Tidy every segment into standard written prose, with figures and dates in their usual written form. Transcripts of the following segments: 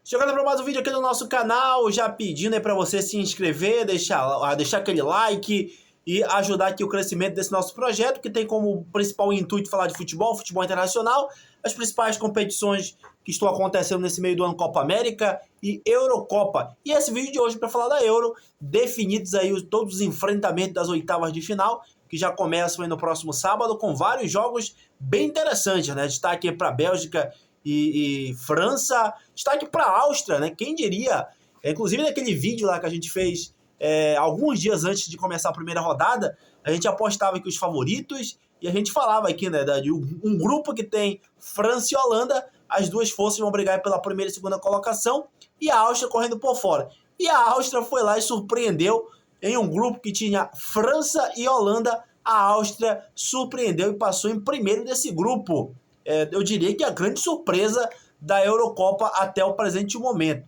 Chegando para mais um vídeo aqui no nosso canal, já pedindo aí para você se inscrever, deixar aquele like e ajudar aqui o crescimento desse nosso projeto, que tem como principal intuito falar de futebol internacional, as principais competições que estão acontecendo nesse meio do ano, Copa América e Eurocopa. E esse vídeo de hoje para falar da Euro, definidos aí todos os enfrentamentos das oitavas de final, que já começam aí no próximo sábado, com vários jogos bem interessantes, né? Destaque para a Bélgica e França, destaque para a Áustria, né? Quem diria? Inclusive naquele vídeo lá que a gente fez alguns dias antes de começar a primeira rodada, a gente apostava que os favoritos, e a gente falava aqui, né, de um grupo que tem França e Holanda, as duas forças vão brigar pela primeira e segunda colocação, e a Áustria correndo por fora. E a Áustria foi lá e surpreendeu em um grupo que tinha França e Holanda. A Áustria surpreendeu e passou em primeiro desse grupo. Eu diria que a grande surpresa da Eurocopa até o presente momento.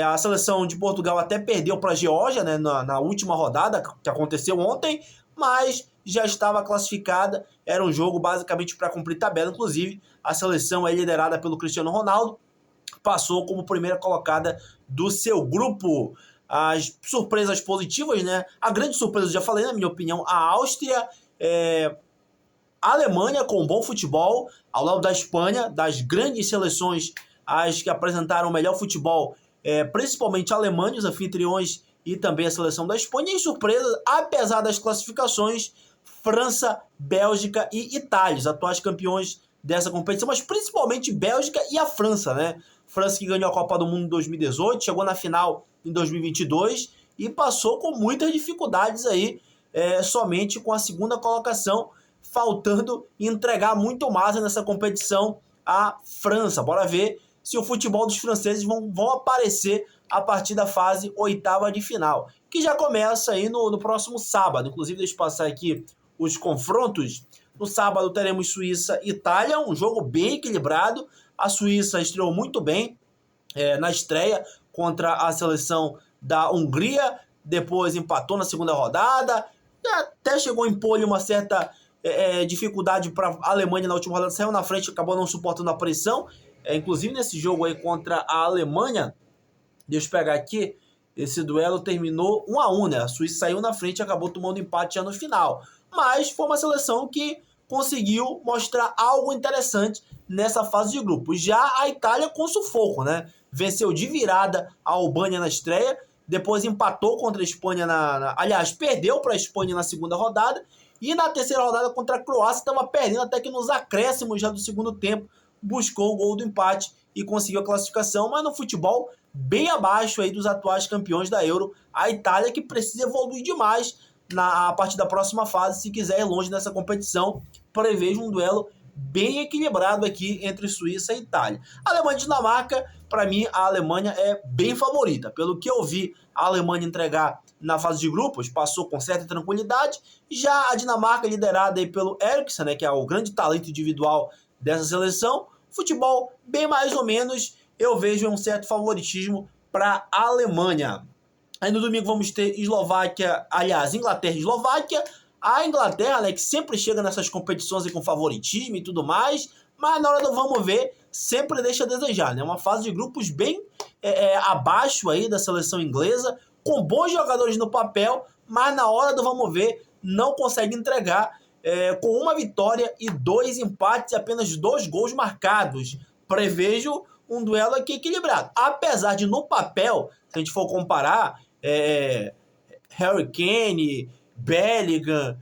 A seleção de Portugal até perdeu para a Geórgia, né, na última rodada, que aconteceu ontem, mas já estava classificada. Era um jogo basicamente para cumprir tabela. Inclusive, a seleção é liderada pelo Cristiano Ronaldo, passou como primeira colocada do seu grupo. As surpresas positivas, né? A grande surpresa, já falei, na minha opinião, a Áustria, a Alemanha com bom futebol, ao lado da Espanha, das grandes seleções, as que apresentaram o melhor futebol, principalmente a Alemanha, os anfitriões, e também a seleção da Espanha. E surpresas, apesar das classificações, França, Bélgica e Itália, os atuais campeões dessa competição, mas principalmente Bélgica e a França, né? França que ganhou a Copa do Mundo em 2018, chegou na final em 2022 e passou com muitas dificuldades aí, somente com a segunda colocação, faltando entregar muito mais nessa competição à França. Bora ver se o futebol dos franceses vão aparecer a partir da fase oitava de final, que já começa aí no próximo sábado. Inclusive, deixa eu passar aqui os confrontos. No sábado teremos Suíça e Itália, um jogo bem equilibrado. A Suíça estreou muito bem na estreia contra a seleção da Hungria, depois empatou na segunda rodada, até chegou a impor uma certa dificuldade para a Alemanha na última rodada, saiu na frente, acabou não suportando a pressão. Inclusive nesse jogo aí contra a Alemanha, deixa eu pegar aqui, esse duelo terminou 1-1, né? A Suíça saiu na frente e acabou tomando empate já no final. Mas foi uma seleção que conseguiu mostrar algo interessante nessa fase de grupo. Já a Itália com sufoco, né? Venceu de virada a Albânia na estreia, depois empatou contra a Espanha aliás, perdeu para a Espanha na segunda rodada, e na terceira rodada contra a Croácia estava perdendo até que nos acréscimos já do segundo tempo, buscou o gol do empate e conseguiu a classificação, mas no futebol bem abaixo aí dos atuais campeões da Euro, a Itália, que precisa evoluir demais a partir da próxima fase se quiser ir longe nessa competição. Prevejo um duelo bem equilibrado aqui entre Suíça e Itália. Alemanha e Dinamarca, para mim a Alemanha é bem favorita. Pelo que eu vi a Alemanha entregar na fase de grupos, passou com certa tranquilidade. Já a Dinamarca, liderada aí pelo Eriksen, né, que é o grande talento individual dessa seleção, futebol bem mais ou menos, eu vejo um certo favoritismo para a Alemanha. Aí no domingo vamos ter Inglaterra e Eslováquia. A Inglaterra, né, que sempre chega nessas competições aí com favoritismo e tudo mais, mas na hora do vamos ver, sempre deixa a desejar, né? Uma fase de grupos bem abaixo aí da seleção inglesa, com bons jogadores no papel, mas na hora do vamos ver, não consegue entregar, com uma vitória e 2 empates e apenas 2 gols marcados. Prevejo um duelo aqui equilibrado. Apesar de, no papel, se a gente for comparar, Harry Kane, Bellingham,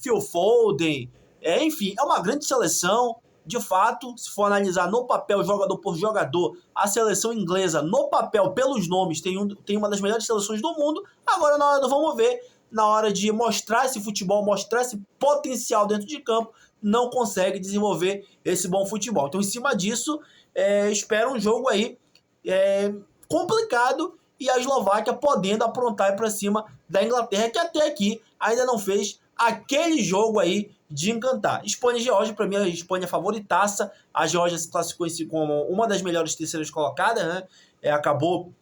Phil Foden, enfim, é uma grande seleção. De fato, se for analisar no papel, jogador por jogador, a seleção inglesa, no papel, pelos nomes, tem uma das melhores seleções do mundo. Agora, na hora do vamos ver, na hora de mostrar esse futebol, mostrar esse potencial dentro de campo, não consegue desenvolver esse bom futebol. Então, em cima disso, espero um jogo aí complicado, e a Eslováquia podendo aprontar para cima da Inglaterra, que até aqui ainda não fez aquele jogo aí de encantar. Espanha e Geórgia, para mim a Espanha favoritaça. A Geórgia se classificou como uma das melhores terceiras colocadas, né? Acabou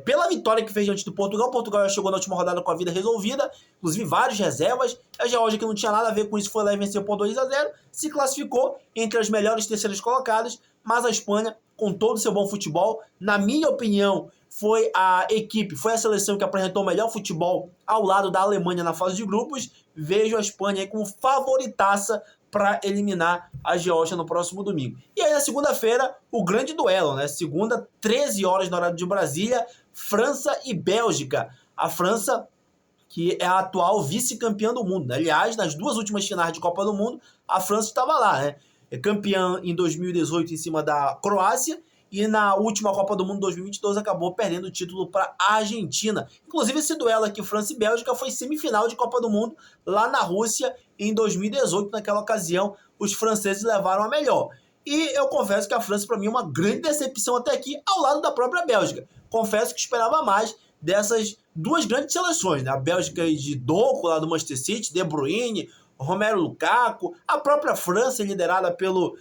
pela vitória que fez diante do Portugal. Portugal já chegou na última rodada com a vida resolvida, inclusive várias reservas. A Geórgia, que não tinha nada a ver com isso, foi lá e venceu por 2-0, se classificou entre as melhores terceiras colocadas, mas a Espanha com todo o seu bom futebol. Na minha opinião, foi a seleção que apresentou o melhor futebol ao lado da Alemanha na fase de grupos. Vejo a Espanha aí como favoritaça para eliminar a Geórgia no próximo domingo. E aí na segunda-feira, o grande duelo, né? Segunda, 13 horas no horário de Brasília, França e Bélgica. A França, que é a atual vice-campeã do mundo, né? Aliás, nas duas últimas finais de Copa do Mundo, a França estava lá, né? É campeã em 2018 em cima da Croácia, e na última Copa do Mundo 2022 acabou perdendo o título para a Argentina. Inclusive esse duelo aqui, França e Bélgica, foi semifinal de Copa do Mundo lá na Rússia em 2018. Naquela ocasião, os franceses levaram a melhor. E eu confesso que a França, para mim, é uma grande decepção até aqui, ao lado da própria Bélgica. Confesso que esperava mais dessas duas grandes seleções, né? A Bélgica de Doku, lá do Manchester City, De Bruyne, Romelu Lukaku, a própria França, liderada pelo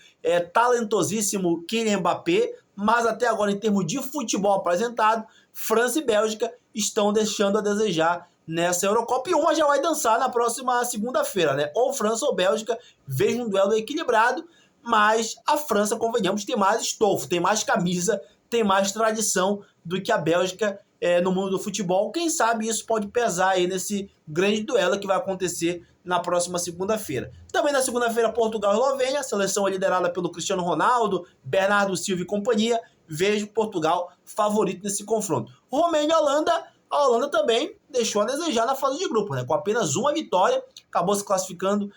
talentosíssimo Kylian Mbappé, mas até agora, em termos de futebol apresentado, França e Bélgica estão deixando a desejar nessa Eurocopa, e uma já vai dançar na próxima segunda-feira, né? Ou França ou Bélgica, vejo um duelo equilibrado, mas a França, convenhamos, tem mais estofo, tem mais camisa, tem mais tradição do que a Bélgica no mundo do futebol. Quem sabe isso pode pesar aí nesse grande duelo que vai acontecer na próxima segunda-feira. Também na segunda-feira, Portugal e Eslovênia, seleção liderada pelo Cristiano Ronaldo, Bernardo Silva e companhia. Vejo Portugal favorito nesse confronto. Romênia e Holanda, a Holanda também deixou a desejar na fase de grupo, né? Com apenas uma vitória, acabou se classificando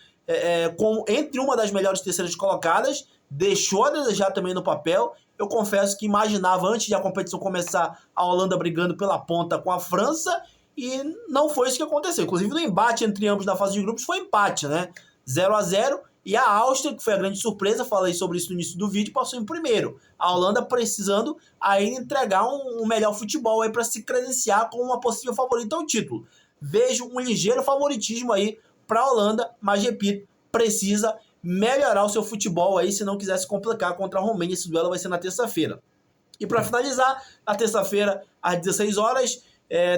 entre uma das melhores terceiras colocadas, deixou a desejar também no papel. Eu confesso que imaginava, antes de a competição começar, a Holanda brigando pela ponta com a França, e não foi isso que aconteceu. Inclusive, no embate entre ambos na fase de grupos foi empate, né? 0-0, e a Áustria, que foi a grande surpresa, falei sobre isso no início do vídeo, passou em primeiro. A Holanda precisando aí entregar um melhor futebol aí para se credenciar como uma possível favorita ao título. Vejo um ligeiro favoritismo aí para a Holanda, mas repito, precisa melhorar o seu futebol aí se não quiser se complicar contra a Romênia. Esse duelo vai ser na terça-feira. E para finalizar, na terça-feira, às 16 horas,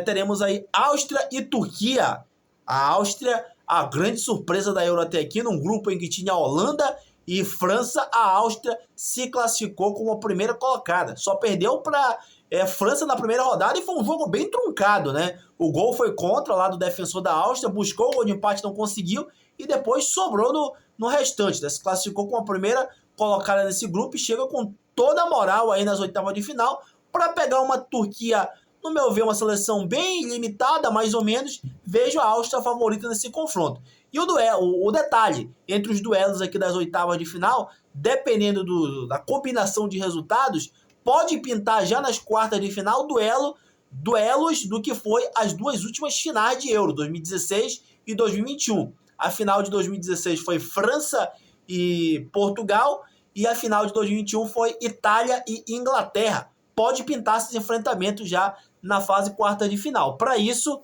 teremos aí Áustria e Turquia. A Áustria, a grande surpresa da Euro até aqui, num grupo em que tinha a Holanda e França. A Áustria se classificou como a primeira colocada. Só perdeu para França na primeira rodada, e foi um jogo bem truncado, né? O gol foi contra lá do defensor da Áustria, buscou o gol de empate, não conseguiu, e depois sobrou no restante, né? Se classificou com a primeira colocada nesse grupo e chega com toda a moral aí nas oitavas de final para pegar uma Turquia, no meu ver, uma seleção bem limitada, mais ou menos. Vejo a Áustria favorita nesse confronto. E o detalhe, entre os duelos aqui das oitavas de final, dependendo da combinação de resultados, pode pintar já nas quartas de final duelos do que foi as duas últimas finais de Euro, 2016 e 2021. A final de 2016 foi França e Portugal, e a final de 2021 foi Itália e Inglaterra. Pode pintar esses enfrentamentos já na fase quarta de final. Para isso,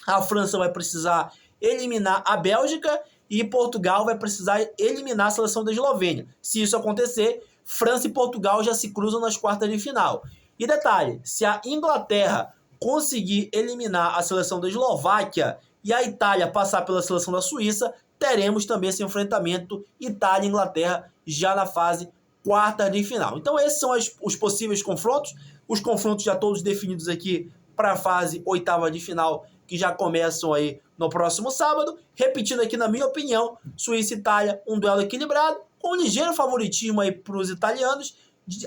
a França vai precisar eliminar a Bélgica e Portugal vai precisar eliminar a seleção da Eslovênia. Se isso acontecer, França e Portugal já se cruzam nas quartas de final. E detalhe, se a Inglaterra conseguir eliminar a seleção da Eslováquia e a Itália passar pela seleção da Suíça, teremos também esse enfrentamento Itália e Inglaterra já na fase quarta de final. Então esses são os possíveis confrontos. Os confrontos já todos definidos aqui para a fase oitava de final, que já começam aí no próximo sábado. Repetindo aqui, na minha opinião, Suíça e Itália, um duelo equilibrado, com um ligeiro favoritismo aí para os italianos.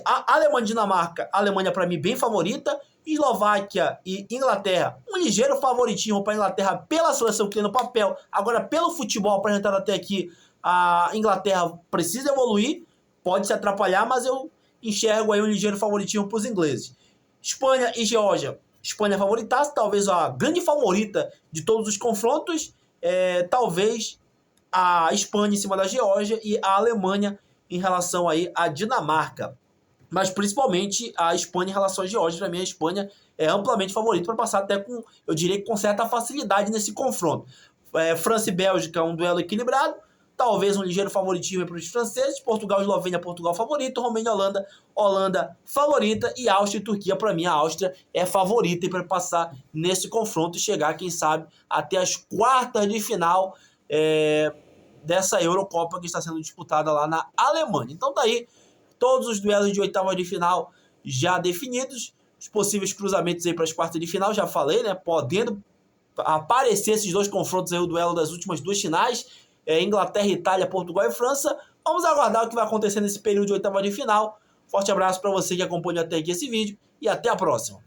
A Alemanha e Dinamarca, a Alemanha para mim bem favorita. Eslováquia e Inglaterra, um ligeiro favoritismo para a Inglaterra pela seleção que tem no papel. Agora, pelo futebol apresentado até aqui, a Inglaterra precisa evoluir, pode se atrapalhar, mas eu enxergo aí um ligeiro favoritismo para os ingleses. Espanha e Geórgia, Espanha favoritaça, talvez a grande favorita de todos os confrontos, talvez a Espanha em cima da Geórgia e a Alemanha em relação aí à Dinamarca. Mas principalmente a Espanha em relação à Geórgia. Para mim, a Espanha é amplamente favorita para passar até com, eu diria que com certa facilidade nesse confronto. França e Bélgica, um duelo equilibrado, talvez um ligeiro favoritismo para os franceses. Portugal e Eslovênia, Portugal favorito. Romênia e Holanda, Holanda favorita. E Áustria e Turquia, para mim, a Áustria é favorita para passar nesse confronto e chegar, quem sabe, até as quartas de final dessa Eurocopa que está sendo disputada lá na Alemanha. Então tá aí todos os duelos de oitava de final já definidos, os possíveis cruzamentos aí para as quartas de final, já falei, né? Podendo aparecer esses dois confrontos aí, o duelo das últimas duas finais, Inglaterra, Itália, Portugal e França. Vamos aguardar o que vai acontecer nesse período de oitava de final. Forte abraço para você que acompanhou até aqui esse vídeo e até a próxima.